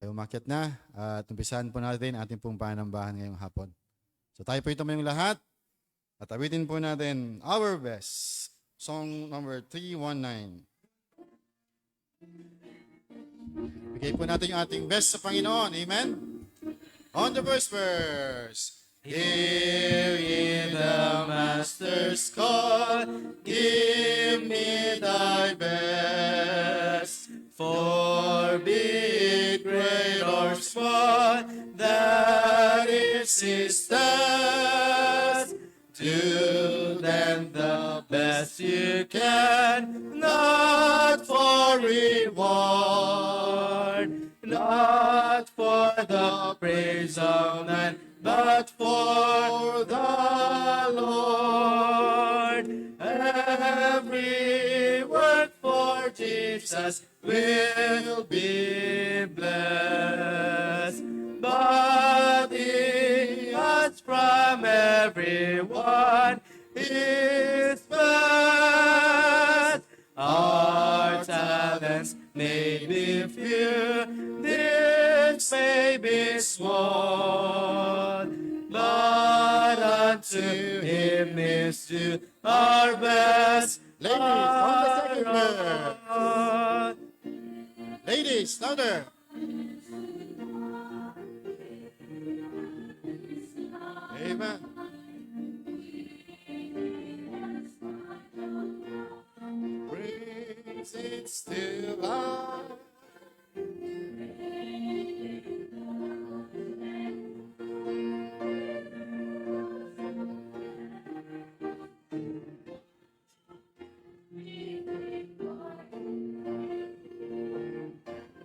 Ay umakyat na at umpisahan po natin ating pong panambahan ngayong hapon. So tayo po tumayong lahat at awitin po natin Our Best, song number 319. Bigay po natin yung ating best sa Panginoon. Amen? On the first verse. Hear ye the Master's call, give me thy best. For be it great or small, that is his task. Do then the best you can, not for reward, not for the praise of man, but for the Lord. Every work for Jesus will be blessed. But he asks from everyone his best. Our talents may be few, this may be small, but unto him is due our best. Ladies, on the second verse. Ladies, louder. Amen. Brings it still life.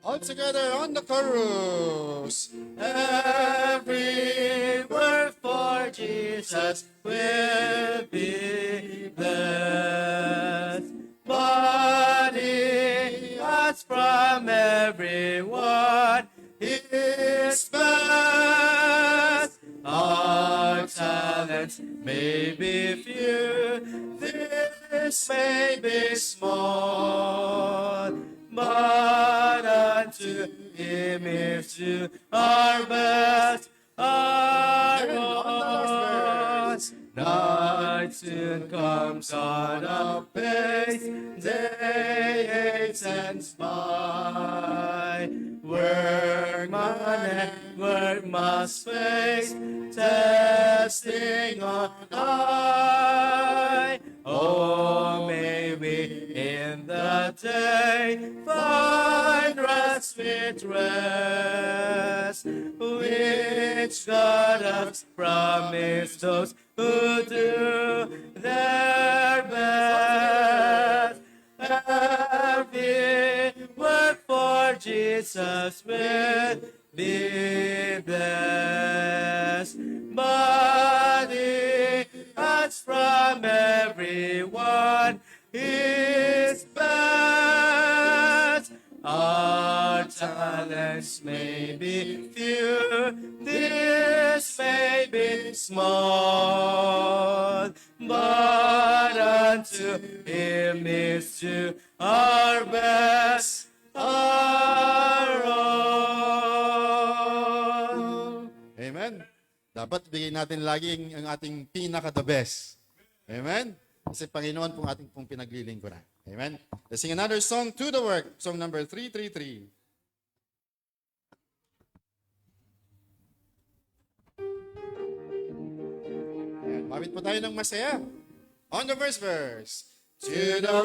All together on the chorus. Every word for Jesus will be blessed. But he asks from everyone his best. Our talents may be few, this may be small, but unto him is due our best. Our Lord, night soon comes on apace, day hastens by. Workman and work must face, testing on high. Oh, may we in the day find rest with rest, which God has promised those who do their best. Every work for Jesus will be blessed. But he asks from everyone his best. Our talents may be few, this may be small, but unto him is due our best, our all. Amen. Dapat bigay natin laging ang ating pinaka-the best. Amen? Kasi Panginoon pong ating pong pinaglilingkuran. Amen? Let's sing another song to the work. Song number 333. Ayan, mabit po tayo ng masaya. On the first verse. To the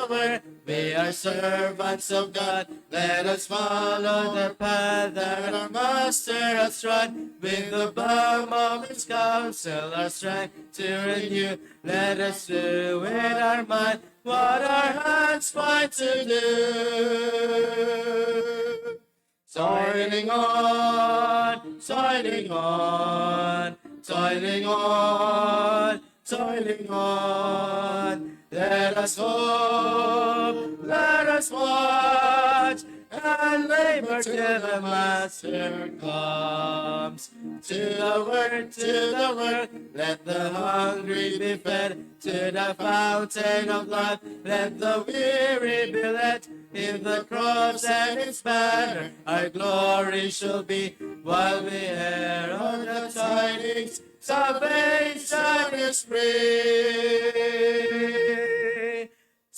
word, we are servants of God. Let us follow the path that our Master has trod. With the balm of his counsel, our strength to renew. Let us do with our mind what our hands find to do. Toiling on, toiling on, toiling on, toiling on. Let us hope, let us watch, and labor till the master comes. To the work, let the hungry be fed. To the fountain of life, let the weary be led. In the cross and its banner, our glory shall be. While we herald the tidings, salvation is free.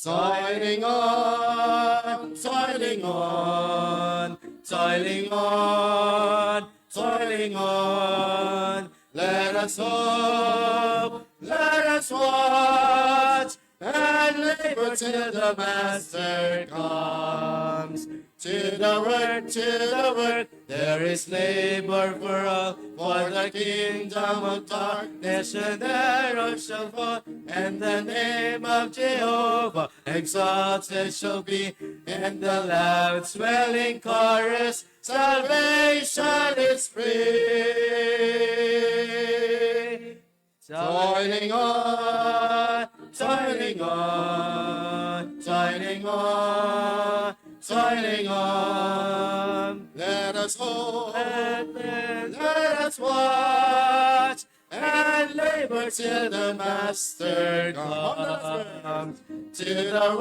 Toiling on, toiling on, toiling on, toiling on. Let us hope, let us watch, and labor till the Master comes. To the work, there is labor for all, for the kingdom of darkness and arrow shall fall, and the name of Jehovah exalted shall be, and the loud swelling chorus, salvation is free. Toiling on, toiling on, toiling on, toiling on. Let us hope, let us watch, and labor till the Master comes. To the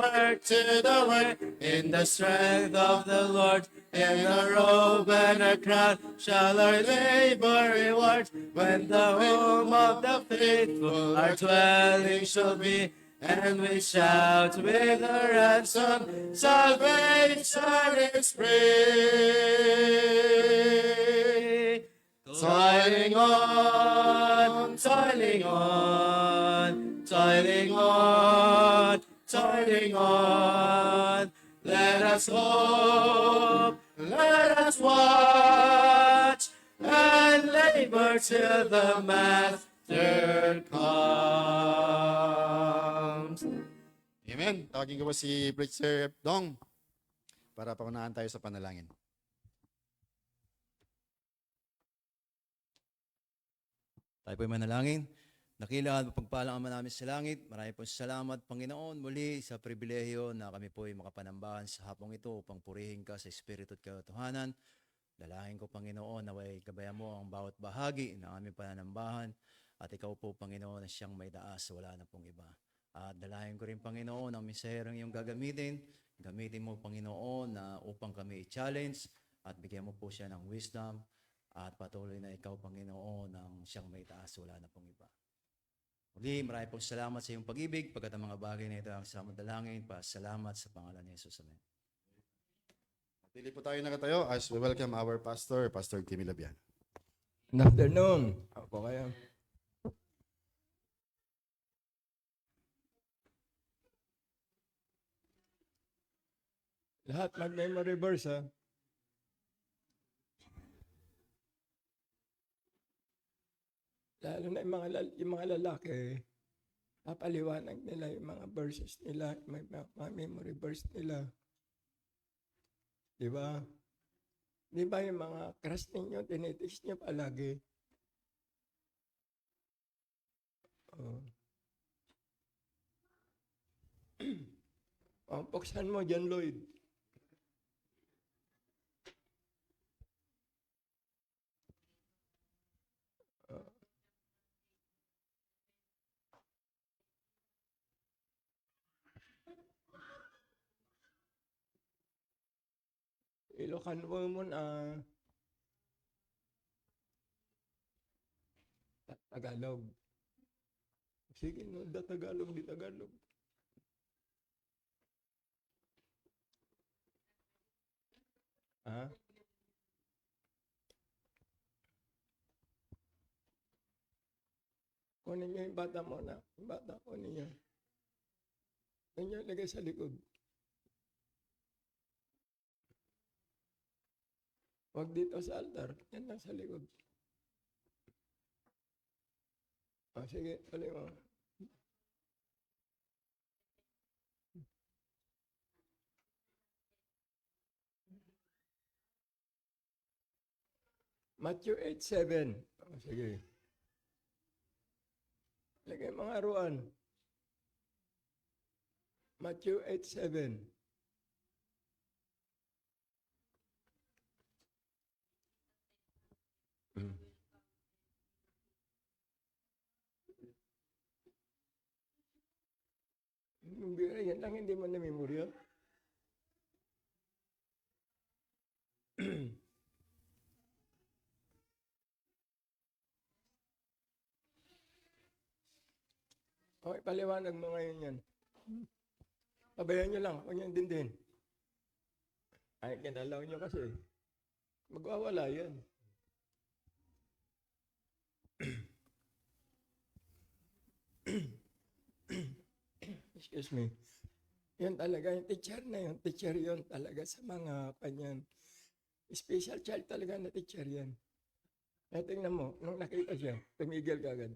work, in the strength of the Lord, in a robe and a crown shall our labor reward. When the home of the faithful our dwelling shall be, and we shout with a ransom, salvation is free. Toiling on, toiling on, toiling on, toiling on. Let us hope, let us watch, and labor till the Master comes. Amen. Tawagin ko po si Preacher Dong para paunahan tayo sa panalangin. Tayo po'y manalangin. Nakila at pagpalang Ama namin sa langit, marami pong salamat, Panginoon, muli sa pribilehiyo na kami po'y makapanambahan sa hapong ito upang purihin ka sa Espiritu at katotohanan. Dalangin ko, Panginoon, naway gabayan mo ang bawat bahagi ng aming pananambahan at ikaw po, Panginoon, na siyang may daas, wala na pong iba. At dalangin ko rin, Panginoon, ang mensaherong iyong gagamitin mo, Panginoon, na upang kami i-challenge at bigyan mo po siya ng wisdom at patuloy na ikaw, Panginoon, ang siyang may taas, wala na pong iba. Muli, marami pong salamat sa iyong pag-ibig, pagkat ang mga bagay na ito ang salamat dalangin, pasalamat sa pangalan ni Jesus. Amen. Pili po tayo nakatayo as we welcome our pastor, Pastor Timmy Labian. Good afternoon. Ako kayo. Lahat mag-memory verse, ha? Lalo na yung mga lalaki, papaliwanag nila yung mga verses nila, mga memory verse nila. Diba? Diba yung mga crush ninyo, tinitext nyo palagi? Oh. Puksan mo dyan, Lloyd. Ilokan mo na Tagalog. Sige, no, Tagalog, di Tagalog. Ha? Kunin niyo yung bata mo na. Yung bata, kunin niyo. Kunin niyo, lagay sa likod. Huwag dito sa altar. Yan lang sa likod. Sige, tuloy mo. Matthew 8:7. Sige. Lagay mga aruan. Matthew 8:7. Pambira, yan lang hindi mo na-memorya. Okay, paliwanag mo ngayon yan. Pabayaan nyo lang, huwag nyo dindihin. Ay, kinalaw nyo kasi. Magwawala yan. Excuse me. Yun talaga, yung teacher na yun. Teacher yun talaga sa mga kanyan. Special child talaga na teacher yan. Eh, tingnan mo, nung nakita siya, tumigil ka agad.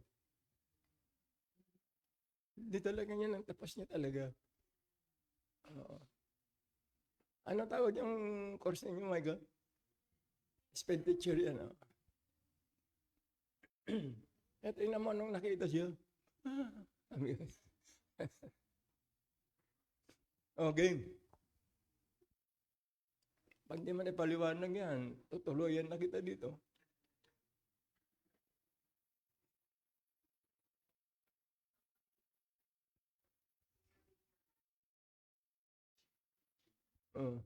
Hindi talaga niya nang tapos niya talaga. Oo. Ano tawag yung course ninyo, Michael? Sped teacher yan. Oh. Eh, tingnan mo nung nakita siya. Oh, game. Pag di man ipaliwanag yan, tutuloyan na kita dito. Oh.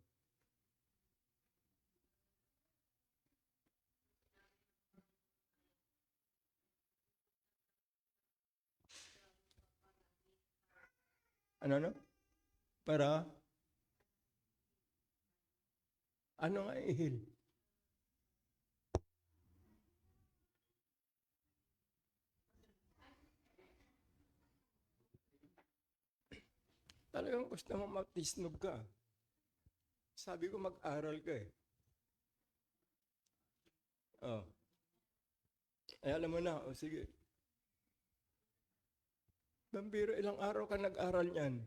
Ano? Para? Ano nga ihil? Talagang gusto mo matisnog ka. Sabi ko mag-aral ka eh. Oh. Ay, alam mo na. O, sige. Bambiro, ilang araw ka nag-aral niyan?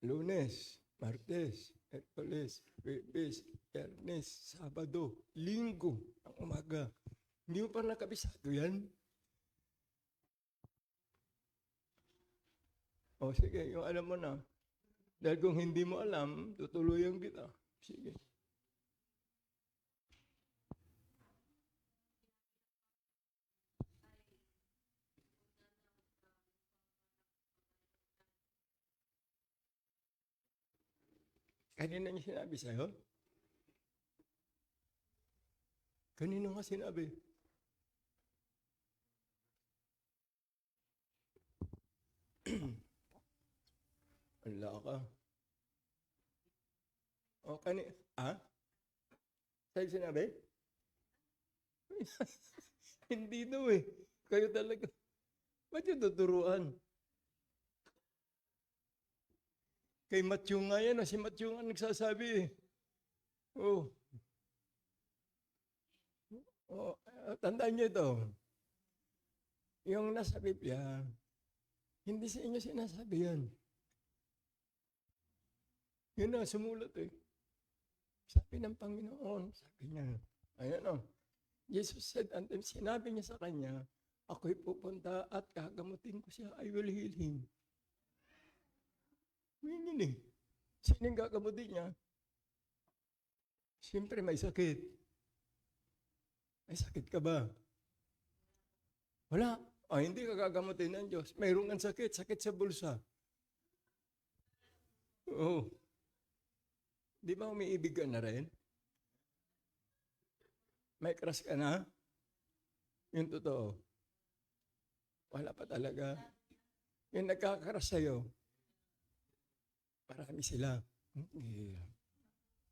Lunes, Martes, Miyerkules, Huwebes, Biyernes, Sabado, Linggo, ang umaga. Hindi mo pa nakabisado yan? O sige, yung alam mo na. Dahil kung hindi mo alam, tutuluyan kita. Sige. Kanina niya sinabi sa'yo? Kanino nga sinabi? Wala ka. O, Sa'yo sinabi? Hindi daw eh. Kayo talaga. Ba't yung tuturuan? Kay Matthew nga yan, si Matthew nga nagsasabi eh. Oh. Oh, tandaan niyo ito. Yung nasa Biblia, hindi sa inyo sinasabi yan. Yun na, sumulat eh. Sabi ng Panginoon, sabi niya, ayan o. Jesus said unto him, sinabi niya sa kanya, ako'y pupunta at kagamutin ko siya, I will heal him. Yun eh. Sino yung gagamutin niya? Siyempre may sakit. May sakit ka ba? Wala. Hindi ka gagamutin ng Diyos. Mayroong ang sakit sa bulsa. Oo. Di ba umiibig ka na rin? May crush ka na? Yung totoo. Wala pa talaga. Yung nagkakarush sa'yo, marami sila.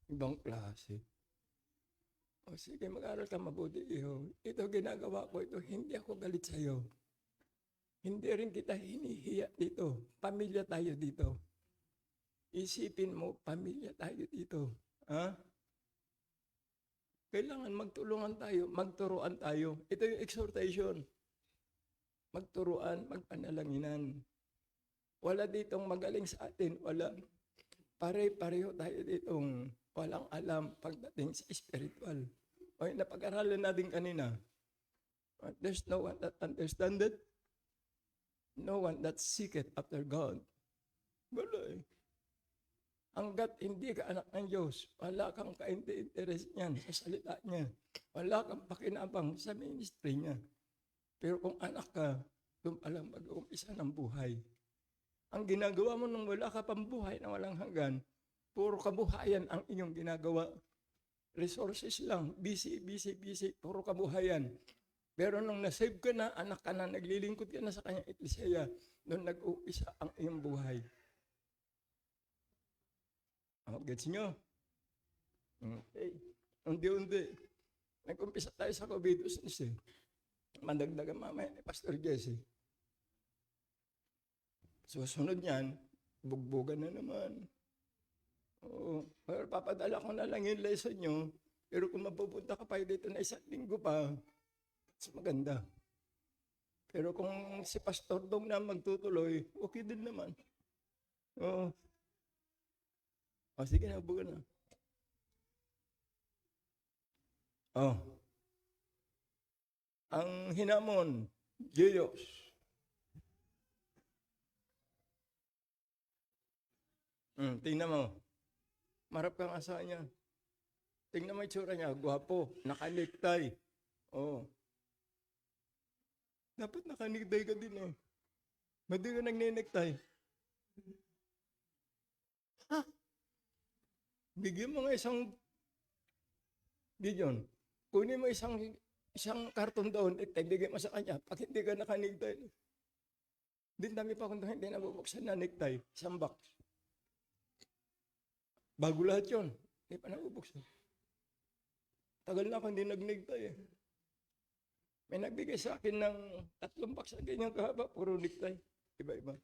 Ibang klase. O sige, mag-aral ka mabuti. Ito ginagawa ko, ito hindi ako galit sa'yo. Hindi rin kita hinihiya dito. Pamilya tayo dito. Isipin mo, pamilya tayo dito. Ha? Kailangan magtulungan tayo, magturuan tayo. Ito yung exhortation. Magturuan, magpanalanginan. Wala ditong magaling sa atin. Wala. Pare-pareho tayo ditong walang alam pagdating sa spiritual. O napag-aralan natin kanina. There's no one that understandeth. No one that seeketh after God. Wala eh. Hanggat hindi ka anak ng Diyos, wala kang ka-interest niyan sa salita niya. Wala kang pakinabang sa ministry niya. Pero kung anak ka, doon palang mag-uumpisa ng buhay. Ang ginagawa mo nung wala ka pang buhay na walang hanggan, puro kabuhayan ang inyong ginagawa. Resources lang, busy, busy, busy, puro kabuhayan. Pero nung nasave ka na, anak ka na, naglilingkod ka na sa kanyang iklesia, nung nag-umpisa ang iyong buhay. Gets nyo? Okay. Undi-undi. Nag-umpisa tayo sa COVID business eh. Mandagdagan mamaya ni Pastor Jesse. Susunod niyan, bugbugan na naman. Oo. Pero papadala ko na lang yung lesson nyo. Pero kung mapupunta ka pa dito na isang linggo pa, mas maganda. Pero kung si Pastor Dong na magtutuloy, okay din naman. Oo. Sige na, bugan na. Ang hinamon, Diyos. Tingnan mo. Marap kang asa niya. Tingnan mo yung tsura niya. Gwapo. Nakaliktay. Dapat nakaniktay ka din eh. Ba't di ka nagniniktay? Bigyan mo nga isang Gideon. Kunin mo isang karton doon, bigyan mo sa kanya. Pag hindi ka nakaniktay, din dami pa kung hindi nabubuksan na necktie, isang box. Bago lahat yun, hindi pa nabubuksan. Tagal na ako hindi nag-necktie eh. May nagbigay sa akin ng 3 box na ganyan kahaba, puro necktie. Iba-iba.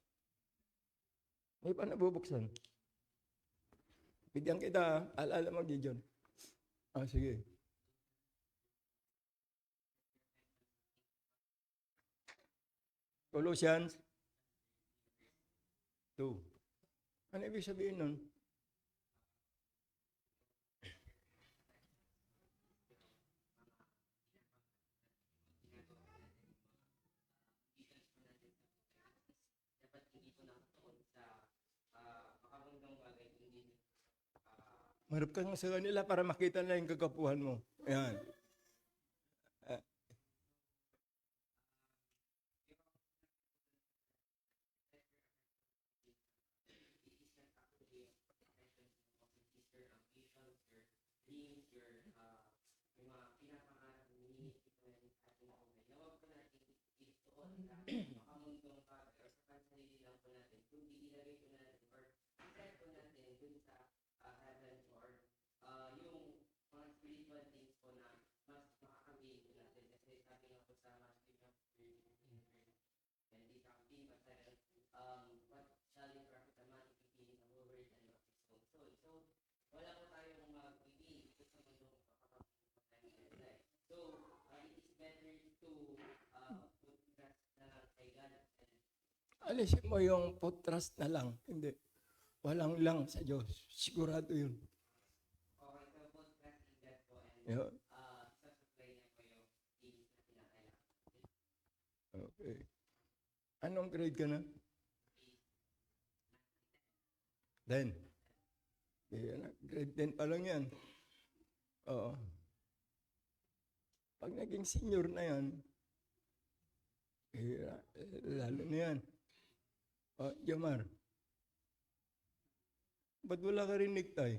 Hindi pa nabubuksan. Bigyan kita, alala mo, Gideon. Sige. Colossians 2. Ano ibig sabihin nun? Marap ka sa kanila para makita na yung kakapuhan mo. Ayan. Alisin mo yung put trust na lang. Hindi. Walang lang sa Diyos. Sigurado yun. Yun. Okay. Anong grade ka na? 10. Grade 10 pa lang yan. Oo. Pag naging senior na yan, lalo na yan. Jomar, ba't wala ka rin necktie?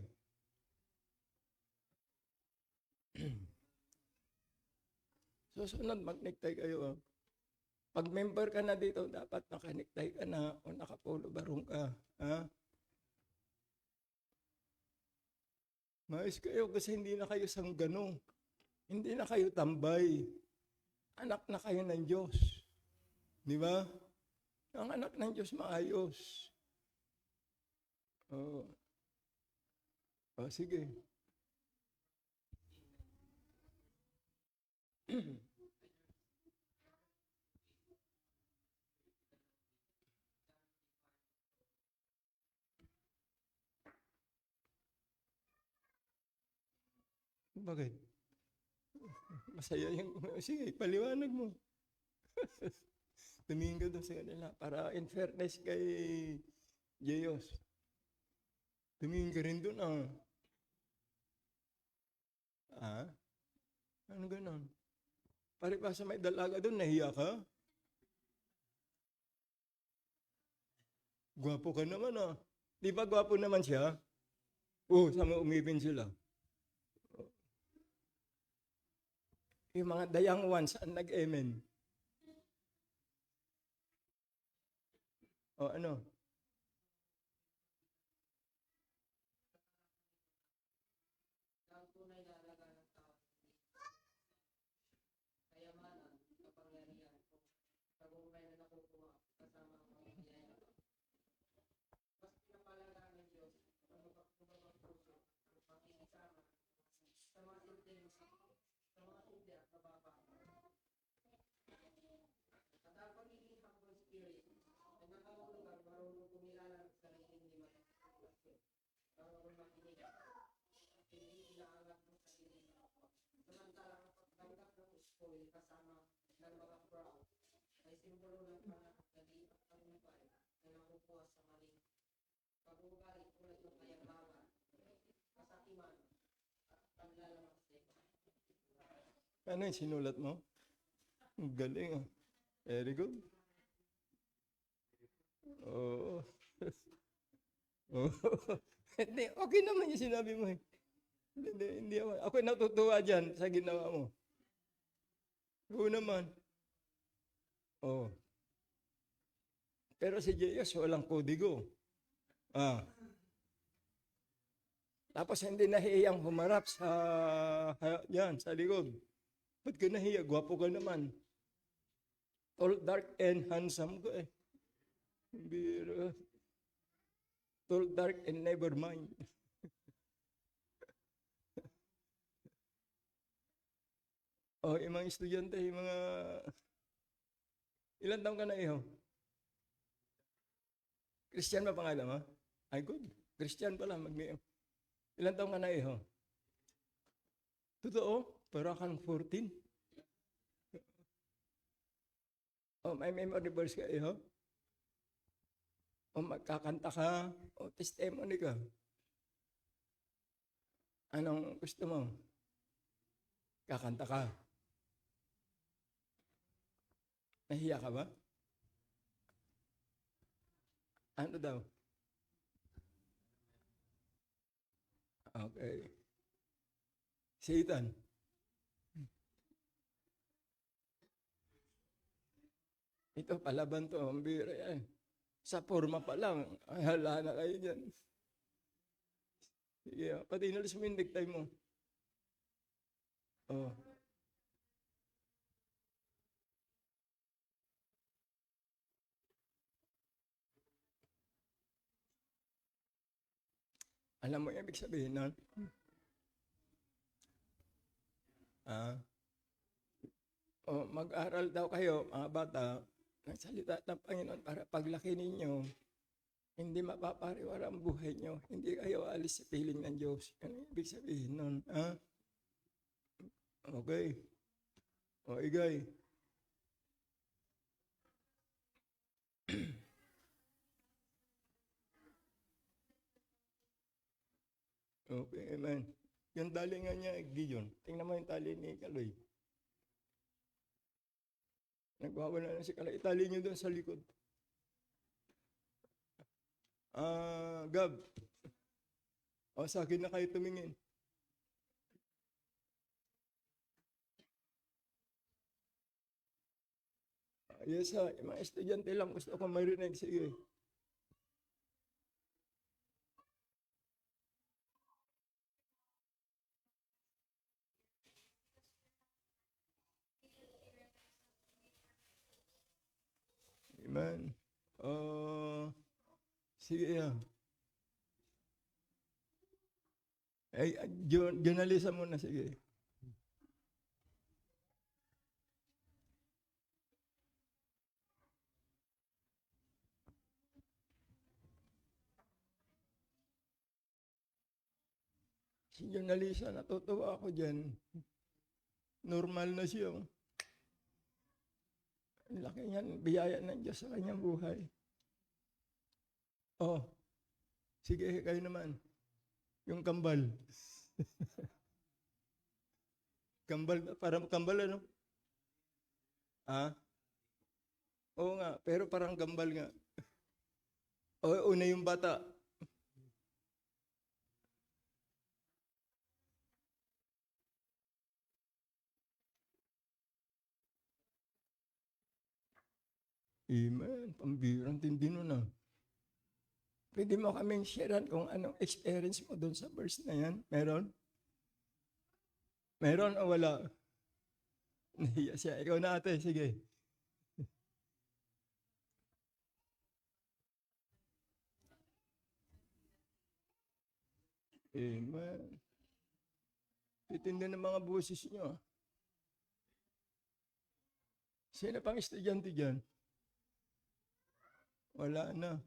Susunod, mag-necktie kayo. Pag member ka na dito, dapat naka-necktie ka na o naka-polo barong ka. Maayos kayo kasi hindi na kayo sanggano. Hindi na kayo tambay. Anak na kayo ng Diyos. Di ba? Ang anak ng Diyos maayos. Sige. Bakit? Masaya yung... Sige, paliwanag mo. Tumingin ka doon sa kanila para in fairness kay Jeyos. Tumingin ka rin doon, Ano ganon? Pare pa sa may dalaga doon, nahiya ka? Gwapo ka naman ah. Di ba gwapo naman siya? Oo, sama umipin sila. Yung mga dayang ones, ang nag-amen. O ano? Ano yung sinulat mo? Ang galing ah. Very good. Oo. Oo. Hindi, okay naman yung sinabi mo eh. Hindi ako. Ako natutuwa dyan sa ginawa mo. Oo naman. Oo. Pero si Jesus walang kodigo. Ah. Tapos hindi nahiyang humarap yan, sa likod. Ba't ka nahiya? Gwapo ka naman. Tall, dark, and handsome ka eh. Biro. Tall, dark, and never mind. Yung mga estudyante, yung mga... Ilan taong ka na iho? Christian ba pangalan mo? Ay, good. Christian pala. Ilan taong ka na iho? Totoo? Para kang 14. May memory verse ka iho? Magkakanta ka? Testimony ka? Anong gusto mo? Kakanta ka? Nahiya ka ba? Ano daw? Okay. Satan. Ito, palaban to. Ang bira yan. Sa forma pa lang, ay hala na kayo dyan. Sige, pati inalis mo yung necktie mo. Oh. Alam mo yung ibig sabihin nun? Mag-aral daw kayo, mga bata, ng salita ng Panginoon para paglaki ninyo, hindi mapapariwara ang buhay nyo. Hindi kayo alis sa piling ng Diyos. Ano yung ibig sabihin nun? Okay. O, igay. Okay, amen. Yung tali nga niya, Gideon. Tingnan mo yung tali ni Kaloy. Nagwawala na si Kaloy. Itali niyo doon sa likod. Gab. Sa akin na kayo tumingin. Yes, yung mga estudyante lang gusto ko marinig. Sige. Amen. Sige yan. Journalism muna, sige. Si journalista, natutuwa ako dyan. Normal na siya. Laki niyan, biyaya ng Diyos sa kanyang buhay. Sige, kayo naman. Yung kambal. Parang kambal ano? Oo nga, pero parang kambal nga. O una yung bata. Amen. Pambirang tindi nun ah. Pwede mo kaming sharean kung anong experience mo doon sa verse na yan? Meron? Meron o wala? Nahiya siya. Ikaw na ate, sige. Amen. Titindi ng mga boses nyo. Sino pang estudyante dyan? Wala na.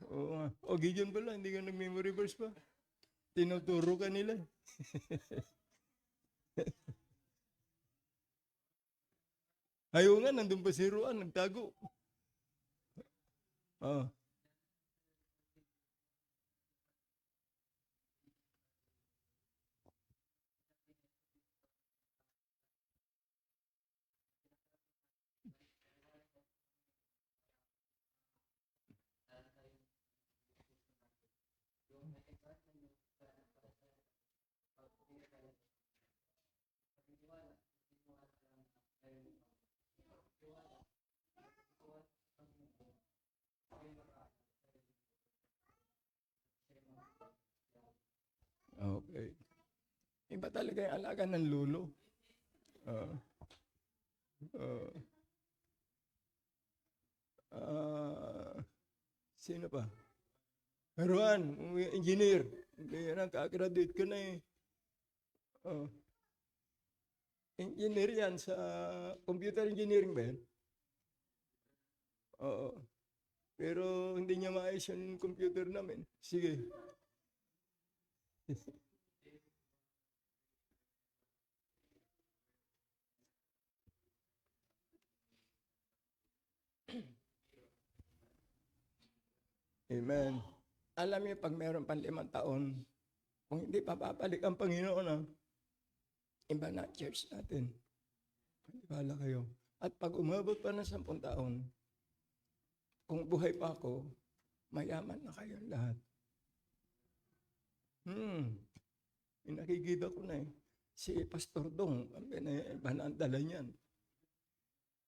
Oo nga. O, Gideon pala, hindi ka nag-memory verse pa. Tinuturo ka nila. Ayaw nga, nandun pa si Ruan, nagtago. Oh. Okay. Iba talaga yung alaga ng lolo. Uh, uh, sino pa? Ruan, engineer. Hindi na, kakagraduate ka na eh. Engineer yan sa computer engineering ba yan? Oo. Pero hindi niya maayos yung computer namin. Sige. Amen. Alam niyo, pag meron pang 5 taon, kung hindi papapalik ang Panginoon, iba na church natin. Paniwala kayo. At pag umabot pa ng 10 taon, kung buhay pa ako, mayaman na kayong lahat. Nakikita ko na eh. Si Pastor Dong, iba na ang dala niyan.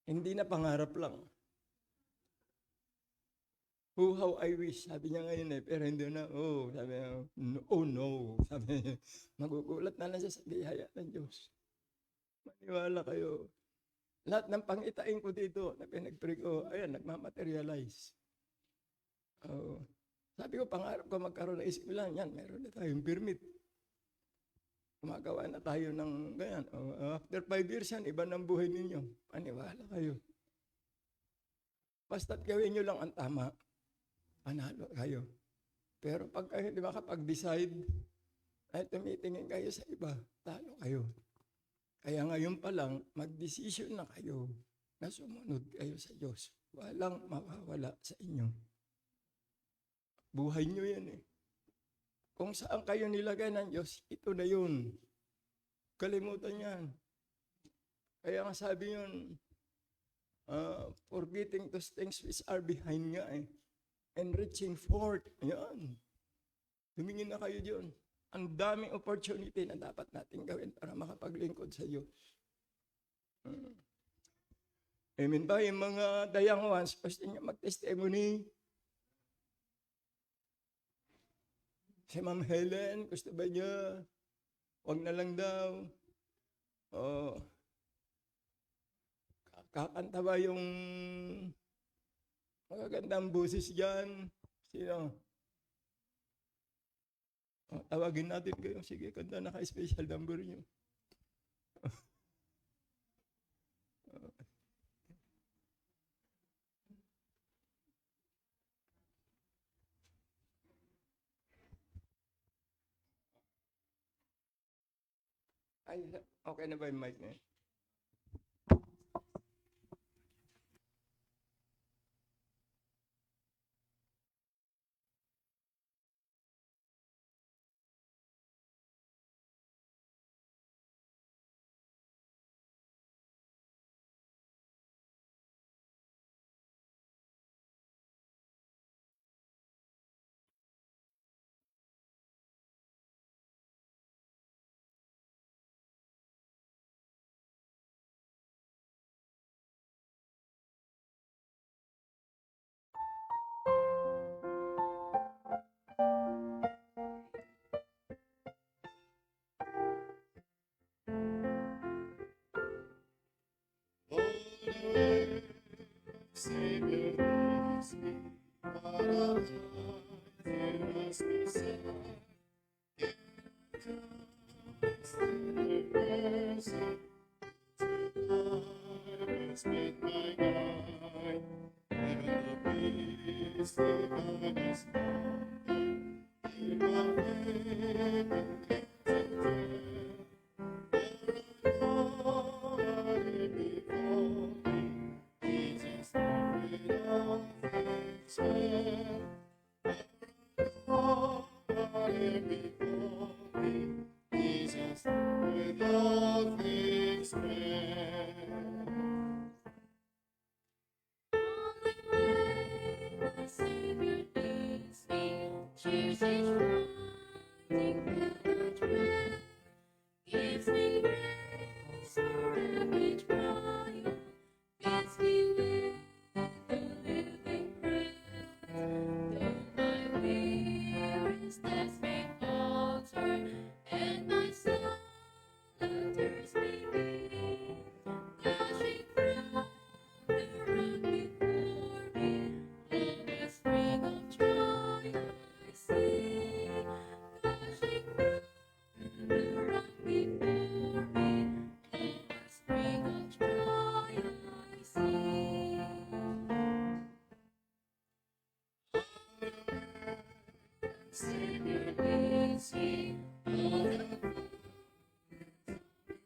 Hindi na pangarap lang. How I wish, sabi niya ngayon eh, pero hindi na, sabi niya, oh no, sabi niya, magugulat na lang siya sa biyaya ng Diyos. Maniwala kayo. Lahat ng pangitain ko dito, na pinag-pray ko, ayan, nagmamaterialize. Sabi ko, pangarap ko magkaroon ng eskwela, yan, meron na tayong permit. Gumagawa na tayo ng ganyan. After 5 years yan, iba ng buhay ninyo. Maniwala kayo. Basta't gawin nyo lang ang tama, panalo kayo. Pero pag kayo, di ba, kapag-decide, ay tumitingin kayo sa iba, talo kayo. Kaya ngayon pa lang, mag-decision na kayo na sumunod kayo sa Diyos. Walang mawawala sa inyo. Buhay nyo yan eh. Kung saan kayo nilagay ng Diyos, ito na yun. Kalimutan yan. Kaya nga sabi yun, forgetting those things which are behind nga eh. And reaching forth. Ayan. Tumingin na kayo diyon. Ang daming opportunity na dapat natin gawin para makapaglingkod sa Diyos. Amen ba? Yung mga dayang ones, gusto niya mag-testimony. Si Ma'am Helen, gusto ba niya? Huwag na lang daw. Kakanta ba yung magagandang boses dyan? Sino? Tawagin natin kayo. Sige, kanta na ka-special number nyo. Ay, okay na ba yung mic niya? Savior leads me, what a life there has been set. Mercy, has been my guide, even the peace divine is mine. In my faith and nobody before me, Jesus, with all things well. Nobody before me, Jesus, with all things well. My Savior leads me, cheers each rising dread, gives me grace for every trial, bids me with the living bread. Though my weary steps may falter, and my soul alters me be, flashing from the rock before me, on the spring of joy I see, flashing from the rock before me, on the spring of joy I see. Savior leads me, all the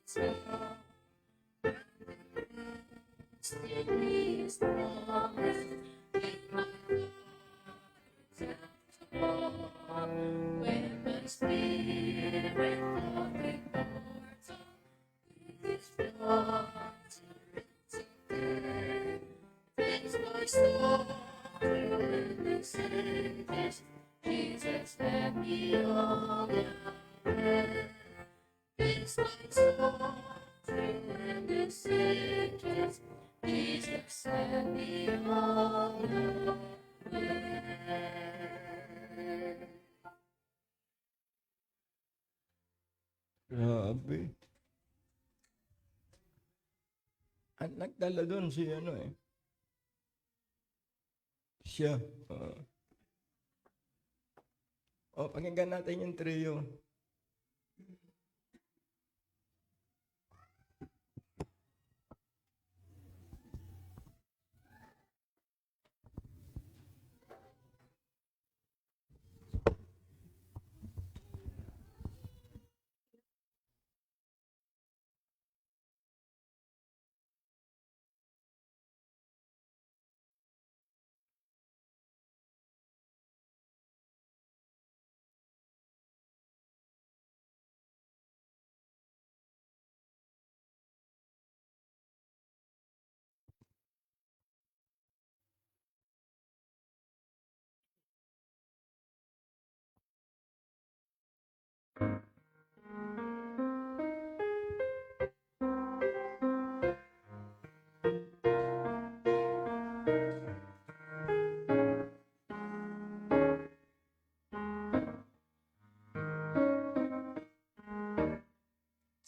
still He is promised in my Lord's afterglow. When my spirit falling mortal, with its flaws and takes my soul through the sickness. Jesus, let me all away. Takes my soul through the sickness. Jesus, let me all away. Grabe. Ang nagdala doon si ano eh. Siya. Pakinggan natin yung trio.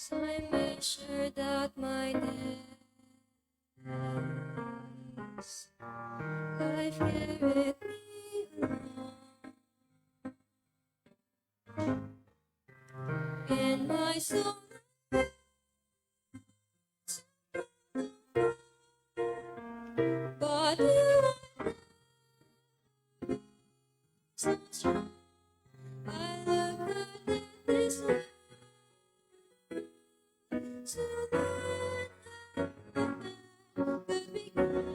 So I made sure that my days life carried me along, and my soul but you are so strong. I look at this world so that could be great.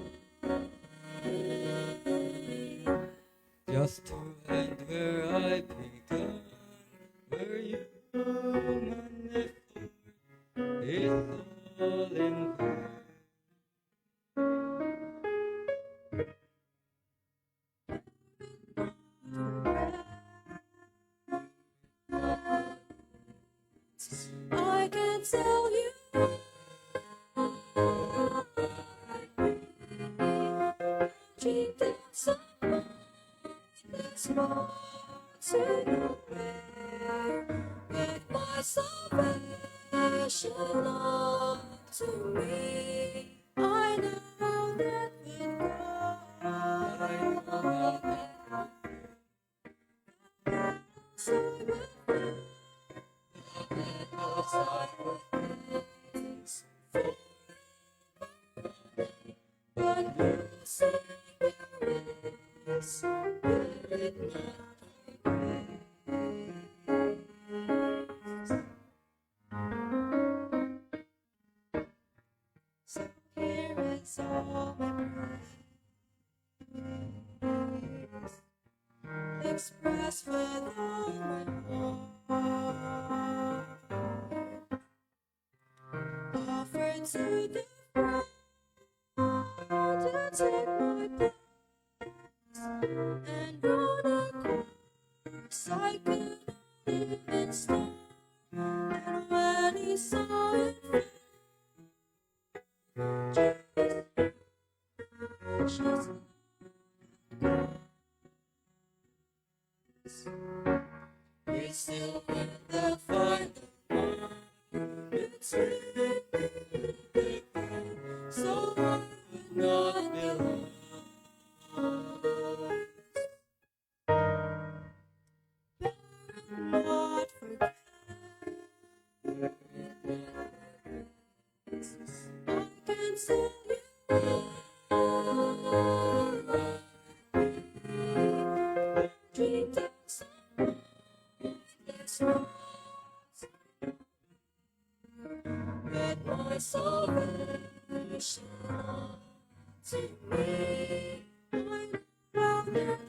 Just to end where I begun, where you and effort is all in vain. I can tell you dreamed of someone that's more to nowhere, with my salvation up to me. I know that with God So here is all my praise, expressed with all my heart, offered to the Father to take my place, and on the cross I could not even stand. And when He saw it fit, Jesus, He still went the final moment, so I would not be lost. Better not forget. I can say dream that's lost, but my salvation to me. I know that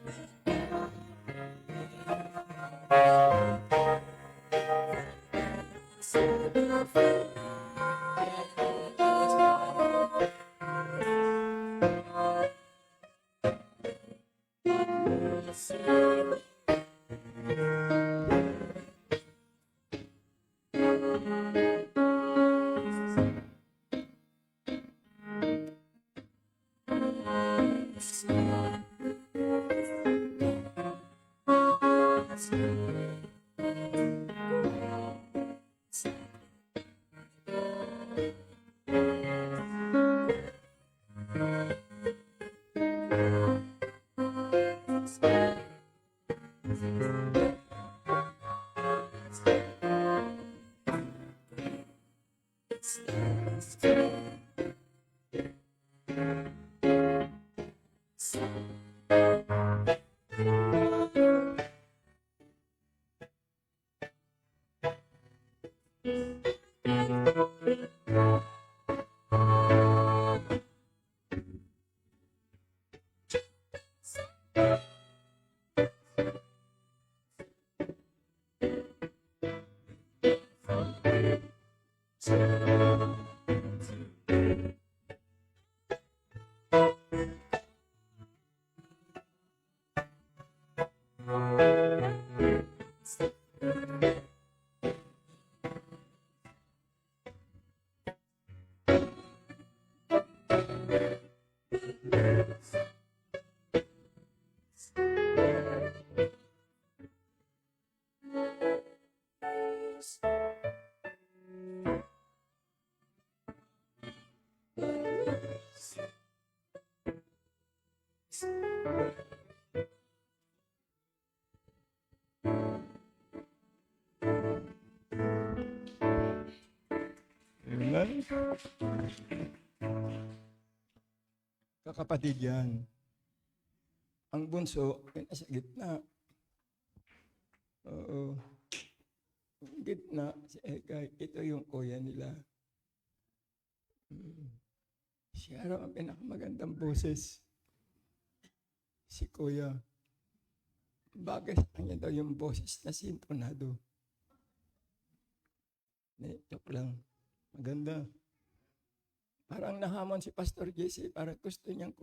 Amen. Kakapatid yan. Ang bunso ay nasa gitna. Oo. Gitna si Egay. Ito yung kuya nila. Siya raw ang pinakamagandang boses. Si kuya. Bagay sa kanya daw yung boses na sintonado. Joke lang. Maganda. Parang nahamon si Pastor Jesse. Parang gusto niyang